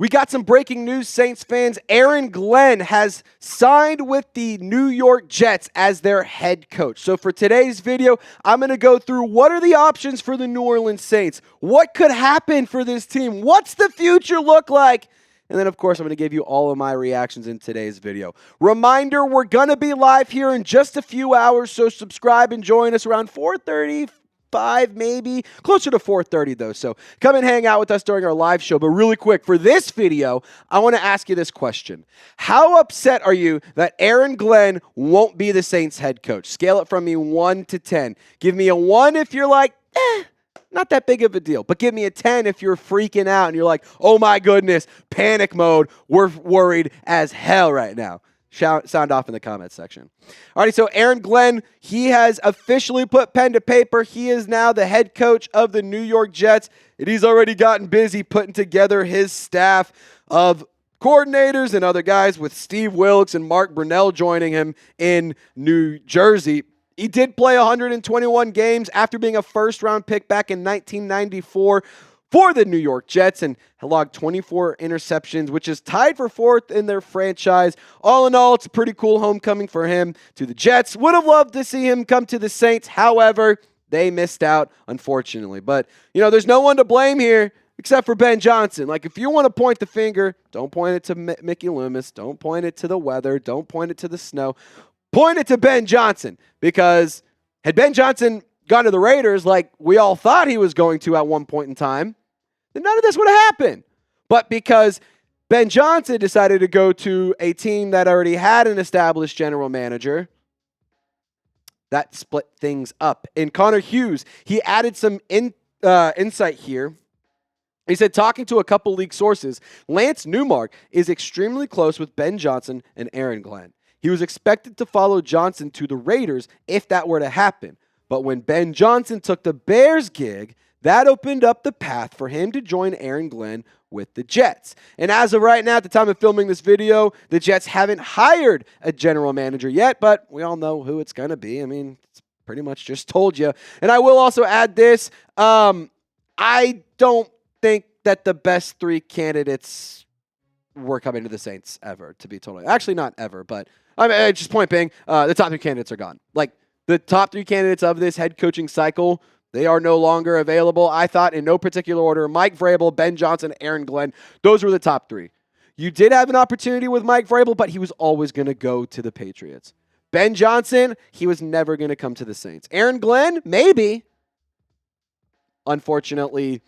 We got some breaking news, Saints fans. Aaron Glenn has signed with the New York Jets as their head coach. So for today's video, I'm going to go through what are the options for the New Orleans Saints? What could happen for this team? What's the future look like? And then, of course, I'm going to give you all of my reactions in today's video. Reminder, we're going to be live here in just a few hours, so subscribe and join us around 4:35, maybe. Closer to 4:30, though, so come and hang out with us during our live show. But really quick, for this video, I want to ask you this question. How upset are you that Aaron Glenn won't be the Saints head coach? Scale it from me 1 to 10. Give me a 1 if you're like, not that big of a deal. But give me a 10 if you're freaking out and you're like, oh my goodness, panic mode. We're worried as hell right now. Sound off in the comments section. Alrighty, so Aaron Glenn, he has officially put pen to paper. He is now the head coach of the New York Jets, and he's already gotten busy putting together his staff of coordinators and other guys, with Steve Wilkes and Mark Brunell joining him in New Jersey. He did play 121 games after being a first-round pick back in 1994 for the New York Jets, and logged 24 interceptions, which is tied for 4th in their franchise. All in all, it's a pretty cool homecoming for him to the Jets. Would have loved to see him come to the Saints. However, they missed out, unfortunately. But, you know, there's no one to blame here except for Ben Johnson. Like, if you want to point the finger, don't point it to Mickey Loomis. Don't point it to the weather. Don't point it to the snow. Point it to Ben Johnson, because had Ben Johnson gone to the Raiders like we all thought he was going to at one point in time, then none of this would have happened. But because Ben Johnson decided to go to a team that already had an established general manager, that split things up. And Connor Hughes, he added some insight here. He said, talking to a couple league sources, Lance Newmark is extremely close with Ben Johnson and Aaron Glenn. He was expected to follow Johnson to the Raiders if that were to happen. But when Ben Johnson took the Bears gig, that opened up the path for him to join Aaron Glenn with the Jets. And as of right now, at the time of filming this video, the Jets haven't hired a general manager yet, but we all know who it's going to be. I mean, it's pretty much just told you. And I will also add this. I don't think that the best 3 candidates were coming to the Saints ever, to be totally. Actually, not ever, but I mean, just point being, the top 3 candidates are gone. Like, the top 3 candidates of this head coaching cycle, they are no longer available. I thought in no particular order: Mike Vrabel, Ben Johnson, Aaron Glenn. Those were the top 3. You did have an opportunity with Mike Vrabel, but he was always going to go to the Patriots. Ben Johnson, he was never going to come to the Saints. Aaron Glenn, maybe. Unfortunately,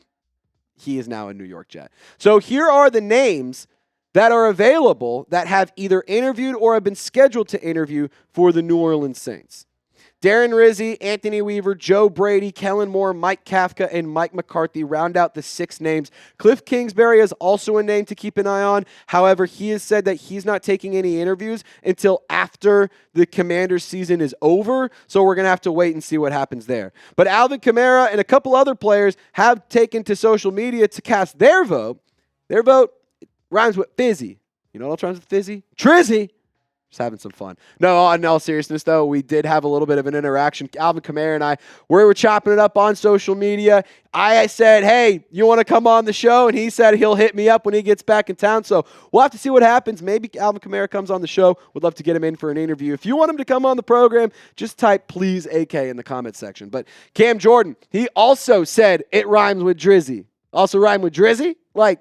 he is now a New York Jet. So here are the names that are available that have either interviewed or have been scheduled to interview for the New Orleans Saints. Darren Rizzi, Anthony Weaver, Joe Brady, Kellen Moore, Mike Kafka, and Mike McCarthy round out the 6 names. Kliff Kingsbury is also a name to keep an eye on. However, he has said that he's not taking any interviews until after the Commanders season is over, so we're going to have to wait and see what happens there. But Alvin Kamara and a couple other players have taken to social media to cast their vote. Their vote rhymes with fizzy. You know what else rhymes with fizzy? Trizzy. Just having some fun. No, in all seriousness, though, we did have a little bit of an interaction. Alvin Kamara and I, we were chopping it up on social media. I said, hey, you want to come on the show? And he said he'll hit me up when he gets back in town. So we'll have to see what happens. Maybe Alvin Kamara comes on the show. We'd love to get him in for an interview. If you want him to come on the program, just type please AK in the comment section. But Cam Jordan, he also said it rhymes with Drizzy. Also rhyme with Drizzy? Like,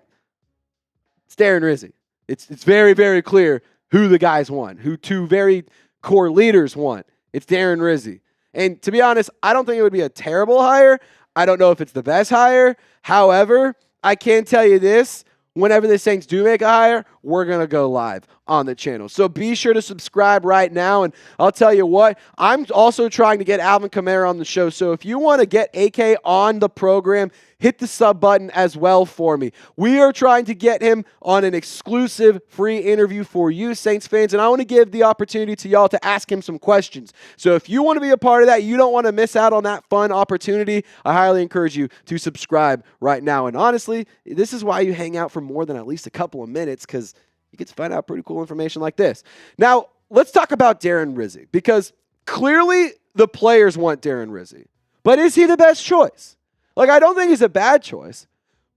it's Darren Rizzi. It's very, very clear who the guys want, who 2 very core leaders want. It's Darren Rizzi. And to be honest, I don't think it would be a terrible hire. I don't know if it's the best hire. However, I can tell you this. Whenever the Saints do make a hire, we're going to go live on the channel. So be sure to subscribe right now. And I'll tell you what, I'm also trying to get Alvin Kamara on the show. So if you want to get AK on the program, hit the sub button as well for me. We are trying to get him on an exclusive free interview for you, Saints fans, and I want to give the opportunity to y'all to ask him some questions. So if you want to be a part of that, you don't want to miss out on that fun opportunity, I highly encourage you to subscribe right now. And honestly, this is why you hang out for more than at least a couple of minutes, because you get to find out pretty cool information like this. Now, let's talk about Darren Rizzi, because clearly the players want Darren Rizzi. But is he the best choice? Like, I don't think he's a bad choice,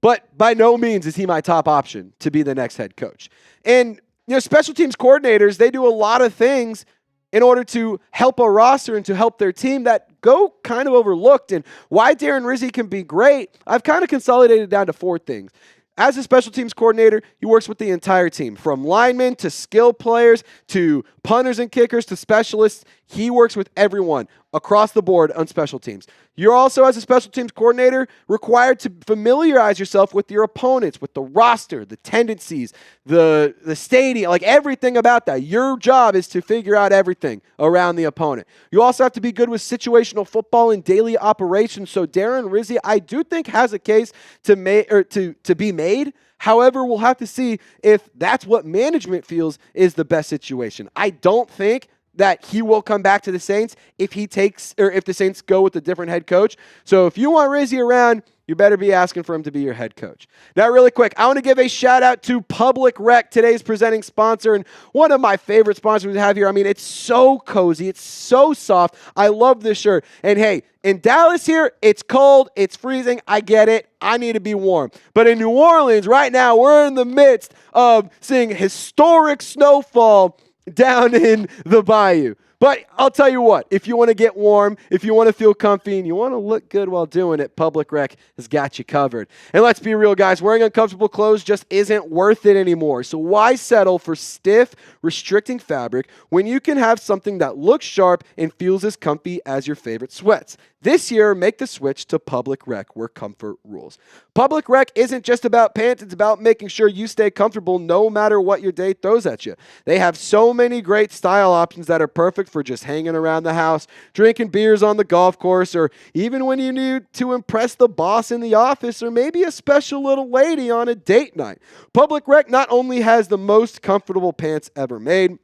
but by no means is he my top option to be the next head coach. And, special teams coordinators, they do a lot of things in order to help a roster and to help their team that go kind of overlooked. And why Darren Rizzi can be great, I've kind of consolidated down to 4 things. As a special teams coordinator, he works with the entire team, from linemen to skill players to punters and kickers to specialists. He works with everyone across the board on special teams. You're also, as a special teams coordinator, required to familiarize yourself with your opponents, with the roster, the tendencies, the stadium, like everything about that. Your job is to figure out everything around the opponent. You also have to be good with situational football and daily operations. So Darren Rizzi, I do think, has a case to be made. However, we'll have to see if that's what management feels is the best situation. I don't think that he will come back to the Saints if the Saints go with a different head coach. So if you want Rizzi around, you better be asking for him to be your head coach. Now, really quick, I want to give a shout out to Public Rec, today's presenting sponsor, and one of my favorite sponsors we have here. I mean, it's so cozy. It's so soft. I love this shirt. And hey, in Dallas here, it's cold. It's freezing. I get it. I need to be warm. But in New Orleans right now, we're in the midst of seeing historic snowfall down in the bayou. But I'll tell you what, if you want to get warm, if you want to feel comfy, and you want to look good while doing it, Public Rec has got you covered. And let's be real, guys, wearing uncomfortable clothes just isn't worth it anymore. So why settle for stiff, restricting fabric when you can have something that looks sharp and feels as comfy as your favorite sweats? This year, make the switch to Public Rec, where comfort rules. Public Rec isn't just about pants, it's about making sure you stay comfortable no matter what your day throws at you. They have so many great style options that are perfect for just hanging around the house, drinking beers on the golf course, or even when you need to impress the boss in the office, or maybe a special little lady on a date night. Public Rec not only has the most comfortable pants ever made,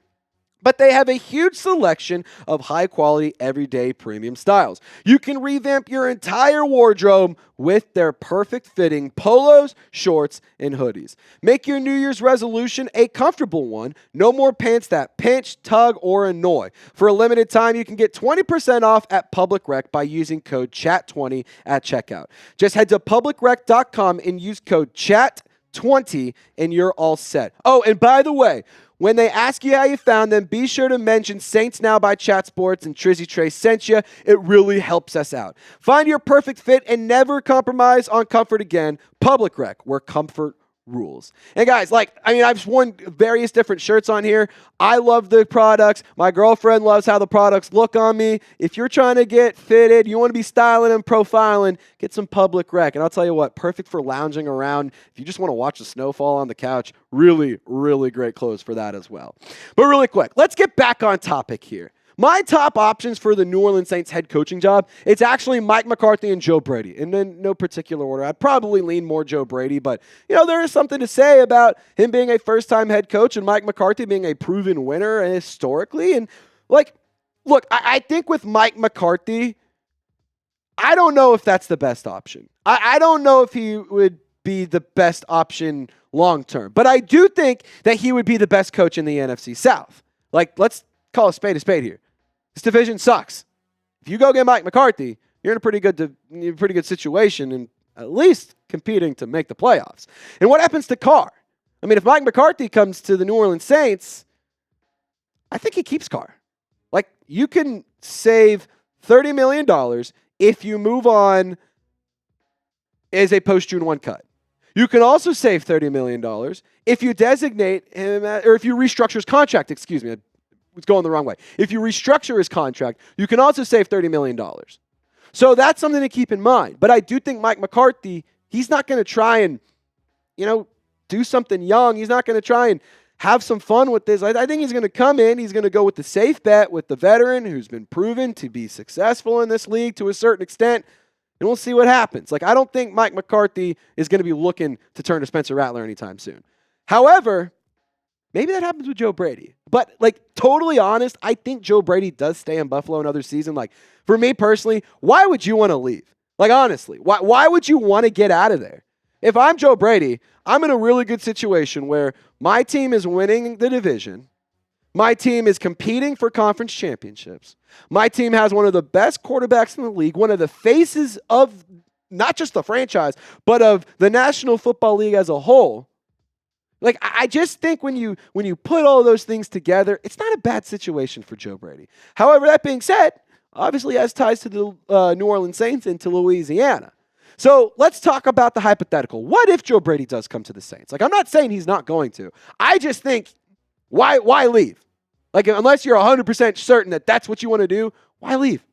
but they have a huge selection of high-quality, everyday premium styles. You can revamp your entire wardrobe with their perfect-fitting polos, shorts, and hoodies. Make your New Year's resolution a comfortable one. No more pants that pinch, tug, or annoy. For a limited time, you can get 20% off at Public Rec by using code CHAT20 at checkout. Just head to publicrec.com and use code CHAT20, and you're all set. Oh, and by the way, when they ask you how you found them, be sure to mention Saints Now by Chat Sports and Trizzy Trace sent you. It really helps us out. Find your perfect fit and never compromise on comfort again. Public Rec, where comfort rules. And guys, I've worn various different shirts on here. I love the products. My girlfriend loves how the products look on me. If you're trying to get fitted, you want to be styling and profiling, get some Public Rec. And I'll tell you what, perfect for lounging around. If you just want to watch the snowfall on the couch, really, really great clothes for that as well. But really quick, let's get back on topic here. My top options for the New Orleans Saints head coaching job, it's actually Mike McCarthy and Joe Brady. And in no particular order. I'd probably lean more Joe Brady, but, there is something to say about him being a first-time head coach and Mike McCarthy being a proven winner historically. And, look, I think with Mike McCarthy, I don't know if that's the best option. I don't know if he would be the best option long-term. But I do think that he would be the best coach in the NFC South. Let's call a spade here. This division sucks. If you go get Mike McCarthy, you're in a pretty good situation and at least competing to make the playoffs. And what happens to Carr? I mean, if Mike McCarthy comes to the New Orleans Saints, I think he keeps Carr. You can save $30 million if you move on as a post-June 1 cut. You can also save $30 million if you designate him, or if you restructure his contract, it's going the wrong way. If you restructure his contract, you can also save $30 million. So that's something to keep in mind. But I do think Mike McCarthy, he's not going to try and, do something young. He's not going to try and have some fun with this. I think he's going to come in. He's going to go with the safe bet with the veteran who's been proven to be successful in this league to a certain extent. And we'll see what happens. I don't think Mike McCarthy is going to be looking to turn to Spencer Rattler anytime soon. However, maybe that happens with Joe Brady. But, totally honest, I think Joe Brady does stay in Buffalo another season. For me personally, why would you want to leave? Honestly, why would you want to get out of there? If I'm Joe Brady, I'm in a really good situation where my team is winning the division. My team is competing for conference championships. My team has one of the best quarterbacks in the league, one of the faces of not just the franchise, but of the National Football League as a whole. Like, I just think when you put all those things together, it's not a bad situation for Joe Brady. However, that being said, obviously has ties to the New Orleans Saints and to Louisiana. So let's talk about the hypothetical. What if Joe Brady does come to the Saints? Like, I'm not saying he's not going to. I just think, why leave? Like, unless you're 100% certain that that's what you want to do, why leave?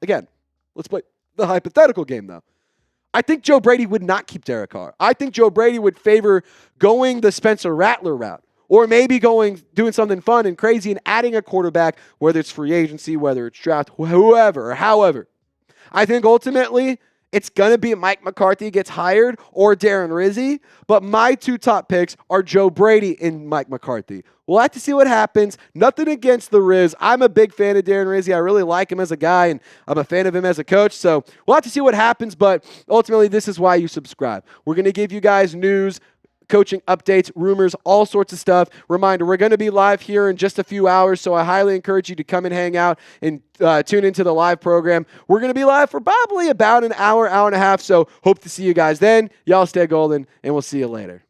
Again, let's play the hypothetical game, though. I think Joe Brady would not keep Derek Carr. I think Joe Brady would favor going the Spencer Rattler route, or maybe doing something fun and crazy and adding a quarterback, whether it's free agency, whether it's draft, whoever or however. I think ultimately it's going to be Mike McCarthy gets hired or Darren Rizzi, but my two top picks are Joe Brady and Mike McCarthy. We'll have to see what happens. Nothing against the Riz. I'm a big fan of Darren Rizzi. I really like him as a guy, and I'm a fan of him as a coach. So we'll have to see what happens, but ultimately this is why you subscribe. We're going to give you guys news, coaching updates, rumors, all sorts of stuff. Reminder, we're going to be live here in just a few hours, so I highly encourage you to come and hang out and tune into the live program. We're going to be live for probably about an hour, hour and a half, so hope to see you guys then. Y'all stay golden, and we'll see you later.